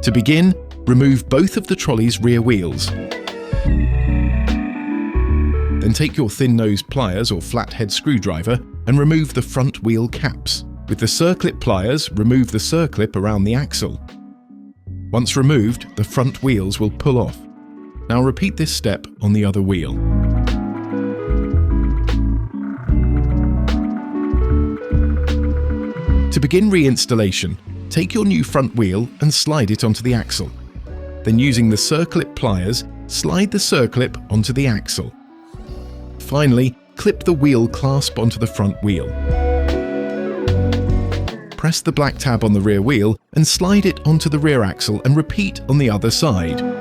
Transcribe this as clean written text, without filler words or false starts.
To begin, remove both of the trolley's rear wheels. Then take your thin-nose pliers or flathead screwdriver and remove the front wheel caps. With the Circlip pliers, remove the circlip around the axle. Once removed, the front wheels will pull off. Now repeat this step on the other wheel. To begin reinstallation, take your new front wheel and slide it onto the axle. Then using the Circlip pliers, slide the circlip onto the axle. Finally, clip the wheel clasp onto the front wheel. Press the black tab on the rear wheel and slide it onto the rear axle and repeat on the other side.